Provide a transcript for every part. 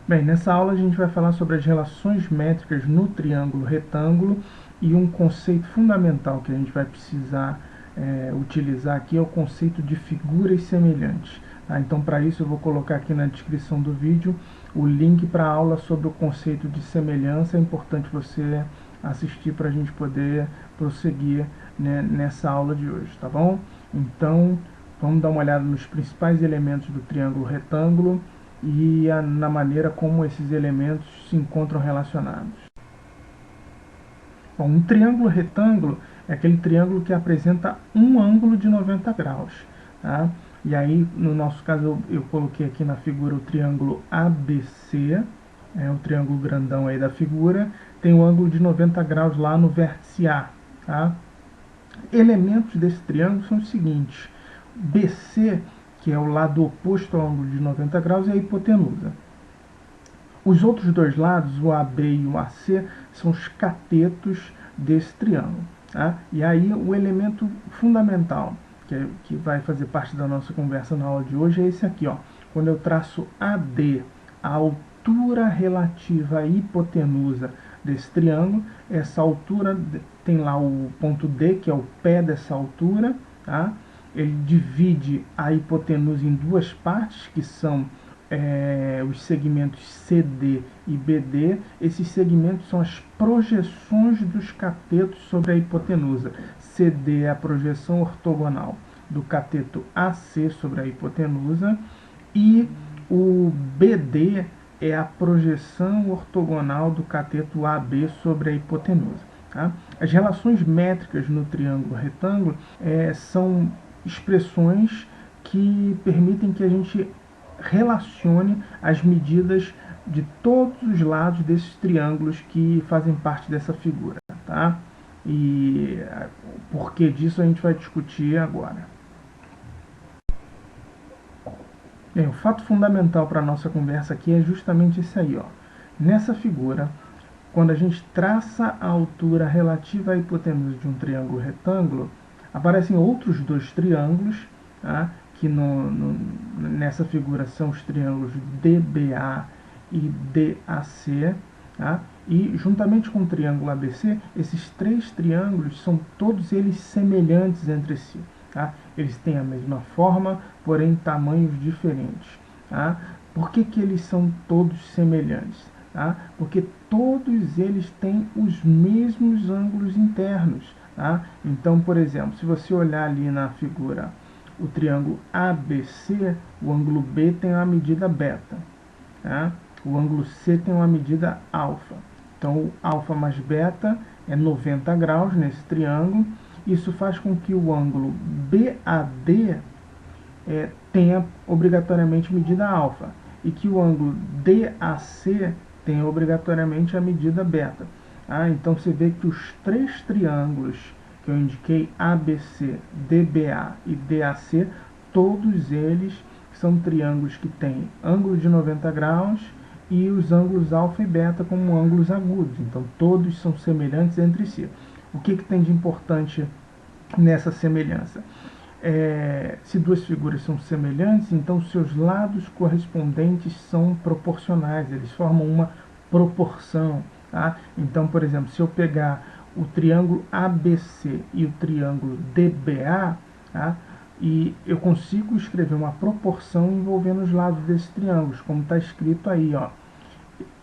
Bem, nessa aula a gente vai falar sobre as relações métricas no triângulo retângulo e um conceito fundamental que a gente vai precisar utilizar aqui é o conceito de figuras semelhantes. Tá? Então, para isso, eu vou colocar aqui na descrição do vídeo o link para a aula sobre o conceito de semelhança. É importante você assistir para a gente poder prosseguir, né, nessa aula de hoje, tá bom? Então, vamos dar uma olhada nos principais elementos do triângulo retângulo e na maneira como esses elementos se encontram relacionados. Bom, um triângulo retângulo é aquele triângulo que apresenta um ângulo de 90 graus. Tá? E aí, no nosso caso, eu coloquei aqui na figura o triângulo ABC, o triângulo grandão aí da figura, tem um ângulo de 90 graus lá no vértice A. Tá? Elementos desse triângulo são os seguintes: BC, que é o lado oposto ao ângulo de 90 graus, é a hipotenusa. Os outros dois lados, o AB e o AC, são os catetos desse triângulo. Tá? E aí o elemento fundamental, que vai fazer parte da nossa conversa na aula de hoje, é esse aqui. Ó. Quando eu traço AD, a altura relativa à hipotenusa desse triângulo, essa altura tem lá o ponto D, que é o pé dessa altura. Tá? Ele divide a hipotenusa em duas partes, que são os segmentos CD e BD. Esses segmentos são as projeções dos catetos sobre a hipotenusa. CD é a projeção ortogonal do cateto AC sobre a hipotenusa e o BD é a projeção ortogonal do cateto AB sobre a hipotenusa. Tá? As relações métricas no triângulo retângulo são expressões que permitem que a gente relacione as medidas de todos os lados desses triângulos que fazem parte dessa figura. Tá? E o porquê disso a gente vai discutir agora. Bem, o fato fundamental para a nossa conversa aqui é justamente esse aí. Ó. Nessa figura, quando a gente traça a altura relativa à hipotenusa de um triângulo retângulo, aparecem outros dois triângulos, tá? Que nessa figura são os triângulos DBA e DAC, tá? E juntamente com o triângulo ABC, esses três triângulos são todos eles semelhantes entre si. Tá? Eles têm a mesma forma, porém tamanhos diferentes. Tá? Por que eles são todos semelhantes? Tá? Porque todos eles têm os mesmos ângulos internos. Tá? Então, por exemplo, se você olhar ali na figura o triângulo ABC, o ângulo B tem uma medida beta. Tá? O ângulo C tem uma medida alfa. Então, o alfa mais beta é 90 graus nesse triângulo. Isso faz com que o ângulo BAD tenha obrigatoriamente medida alfa e que o ângulo DAC tenha obrigatoriamente a medida beta. Então você vê que os três triângulos que eu indiquei, ABC, DBA e DAC, todos eles são triângulos que têm ângulo de 90 graus e os ângulos alfa e beta como ângulos agudos. Então todos são semelhantes entre si. O que tem de importante nessa semelhança? Se duas figuras são semelhantes, então seus lados correspondentes são proporcionais, eles formam uma proporção. Tá? Então, por exemplo, se eu pegar o triângulo ABC e o triângulo DBA, tá? E eu consigo escrever uma proporção envolvendo os lados desses triângulos, como está escrito aí, ó.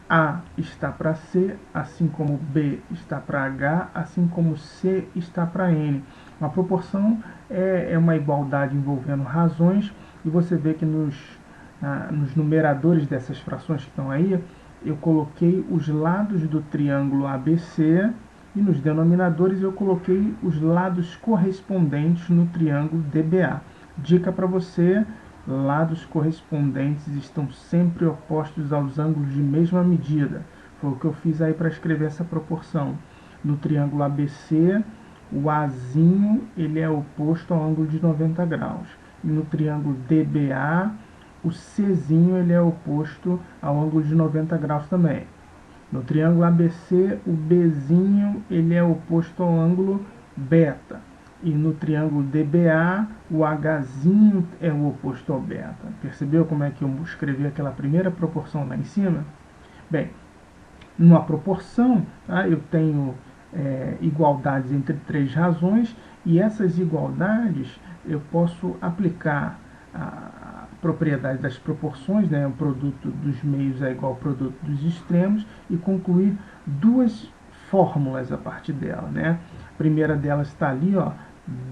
A está para C, assim como B está para H, assim como C está para N. Uma proporção é uma igualdade envolvendo razões, e você vê que nos numeradores dessas frações que estão aí, eu coloquei os lados do triângulo ABC, e nos denominadores eu coloquei os lados correspondentes no triângulo DBA. Dica para você: lados correspondentes estão sempre opostos aos ângulos de mesma medida. Foi o que eu fiz aí para escrever essa proporção. No triângulo ABC, o Azinho ele é oposto ao ângulo de 90 graus. E no triângulo DBA, o Czinho ele é oposto ao ângulo de 90 graus também. No triângulo ABC, o Bzinho ele é oposto ao ângulo beta. E no triângulo DBA, o Hzinho é o oposto ao beta. Percebeu como é que eu escrevi aquela primeira proporção lá em cima? Bem, numa proporção, tá, eu tenho igualdades entre três razões, e essas igualdades eu posso aplicar a propriedade das proporções, né, o produto dos meios é igual ao produto dos extremos, e concluir duas fórmulas a partir dela. Né? A primeira delas está ali, ó,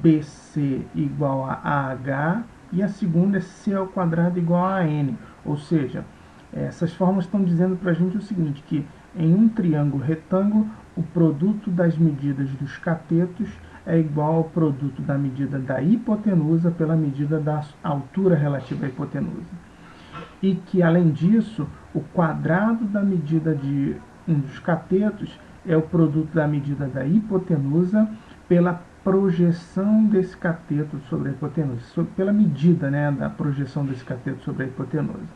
BC igual a AH, e a segunda é C ao quadrado igual a N. Ou seja, essas fórmulas estão dizendo para a gente o seguinte, que em um triângulo retângulo, o produto das medidas dos catetos é igual ao produto da medida da hipotenusa pela medida da altura relativa à hipotenusa. E que, além disso, o quadrado da medida de um dos catetos é o produto da medida da hipotenusa pela projeção desse cateto sobre a hipotenusa, pela medida, né, da projeção desse cateto sobre a hipotenusa.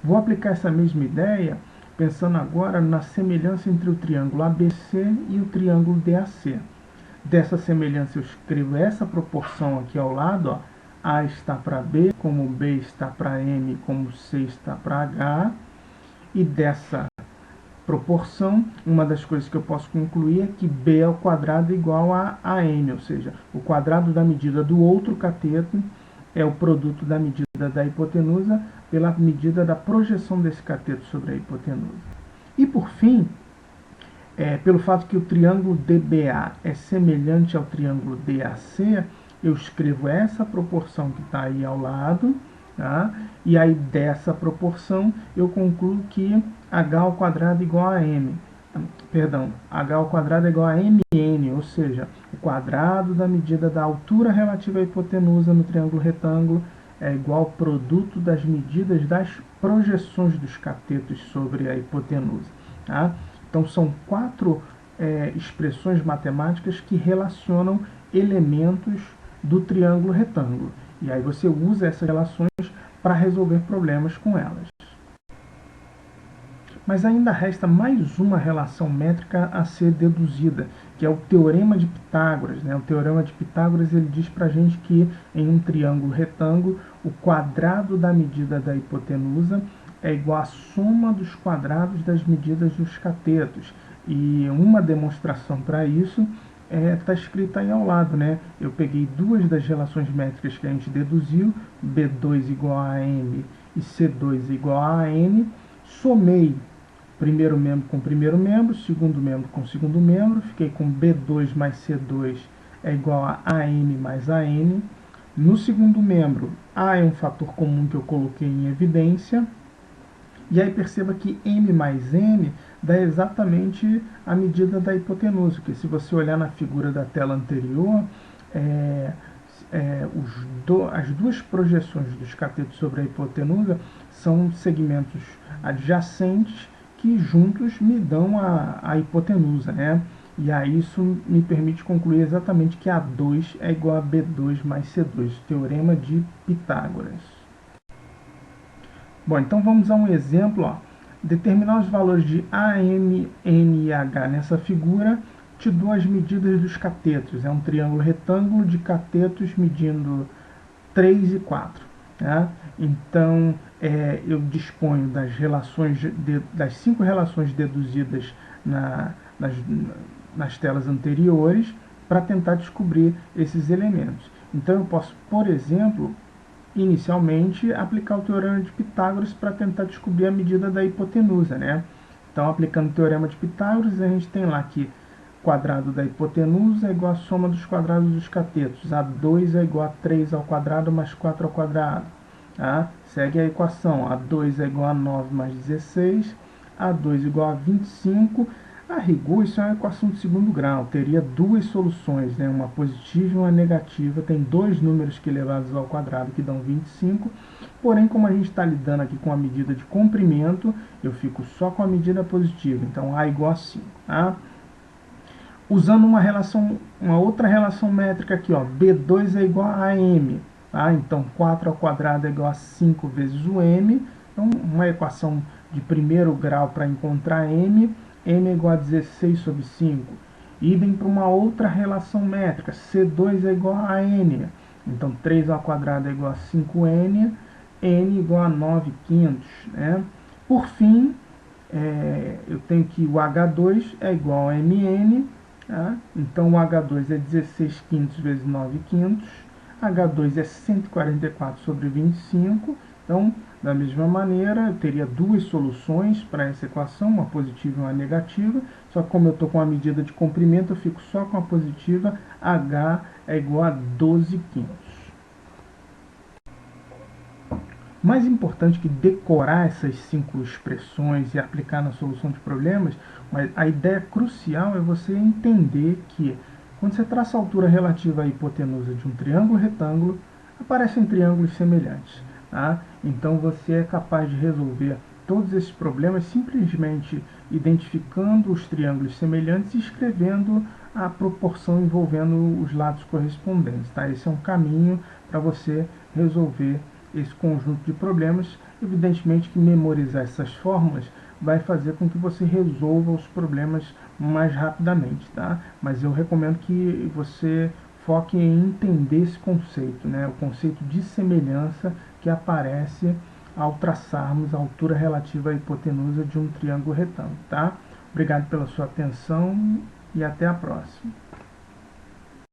Vou aplicar essa mesma ideia pensando agora na semelhança entre o triângulo ABC e o triângulo DAC. Dessa semelhança eu escrevo essa proporção aqui ao lado, ó, A está para B, como B está para M, como C está para H, e dessa proporção, uma das coisas que eu posso concluir é que B ao quadrado é igual a AM, ou seja, o quadrado da medida do outro cateto é o produto da medida da hipotenusa pela medida da projeção desse cateto sobre a hipotenusa. E por fim, pelo fato que o triângulo DBA é semelhante ao triângulo DAC, eu escrevo essa proporção que está aí ao lado, tá? E aí dessa proporção eu concluo que H ao quadrado é igual a M. Perdão, H ao quadrado é igual a MN, ou seja, o quadrado da medida da altura relativa à hipotenusa no triângulo retângulo é igual ao produto das medidas das projeções dos catetos sobre a hipotenusa. Tá? Então são quatro expressões matemáticas que relacionam elementos do triângulo retângulo. E aí você usa essas relações para resolver problemas com elas. Mas ainda resta mais uma relação métrica a ser deduzida, que é o Teorema de Pitágoras. Né? O Teorema de Pitágoras ele diz para a gente que em um triângulo retângulo, o quadrado da medida da hipotenusa é igual à soma dos quadrados das medidas dos catetos. E uma demonstração para isso está escrita aí ao lado. Né? Eu peguei duas das relações métricas que a gente deduziu, B2 igual a M e C2 igual a N, somei primeiro membro com primeiro membro, segundo membro com segundo membro, fiquei com B2 mais C2 é igual a AM mais AN. No segundo membro, A é um fator comum que eu coloquei em evidência, e aí perceba que M mais N dá exatamente a medida da hipotenusa, que se você olhar na figura da tela anterior, as duas projeções dos catetos sobre a hipotenusa são segmentos adjacentes que juntos me dão a hipotenusa, né? E aí isso me permite concluir exatamente que A2 é igual a B2 mais C2, Teorema de Pitágoras. Bom, então vamos a um exemplo. Ó. Determinar os valores de A, M, N e H nessa figura, te dou as medidas dos catetos. É um triângulo retângulo de catetos medindo 3 e 4. Né? Então, eu disponho das 5 relações deduzidas nas telas anteriores para tentar descobrir esses elementos. Então, eu posso, por exemplo, inicialmente, aplicar o Teorema de Pitágoras para tentar descobrir a medida da hipotenusa. Né? Então, aplicando o Teorema de Pitágoras, a gente tem lá que o quadrado da hipotenusa é igual à soma dos quadrados dos catetos. A2 é igual a 3 ao quadrado mais 4 ao quadrado. Tá? Segue a equação. A2 é igual a 9 mais 16. A2 é igual a 25. A rigor, isso é uma equação de segundo grau. Teria duas soluções, né? Uma positiva e uma negativa. Tem dois números que elevados ao quadrado que dão 25. Porém, como a gente está lidando aqui com a medida de comprimento, eu fico só com a medida positiva. Então, A igual a 5. Tá? Usando uma outra relação métrica aqui, ó, B2 é igual a AM. Tá? Então, 4 ao quadrado é igual a 5 vezes o M. Então, uma equação de primeiro grau para encontrar M. M é igual a 16 sobre 5. Idem para uma outra relação métrica, C2 é igual a N. Então, 3 ao quadrado é igual a 5N, N igual a 9 quintos. Né? Por fim, eu tenho que o H2 é igual a MN, tá? Então o H2 é 16 quintos vezes 9 quintos, H2 é 144 sobre 25, então da mesma maneira eu teria duas soluções para essa equação, uma positiva e uma negativa, só que como eu estou com a medida de comprimento, eu fico só com a positiva, H é igual a 12 quintos. Mais importante que decorar essas 5 expressões e aplicar na solução de problemas, mas a ideia crucial é você entender que quando você traça a altura relativa à hipotenusa de um triângulo retângulo, aparecem triângulos semelhantes. Tá? Então você é capaz de resolver todos esses problemas simplesmente identificando os triângulos semelhantes e escrevendo a proporção envolvendo os lados correspondentes. Tá? Esse é um caminho para você resolver esse conjunto de problemas. Evidentemente que memorizar essas fórmulas vai fazer com que você resolva os problemas mais rapidamente, tá? Mas eu recomendo que você foque em entender esse conceito, né? O conceito de semelhança que aparece ao traçarmos a altura relativa à hipotenusa de um triângulo retângulo, tá? Obrigado pela sua atenção e até a próxima.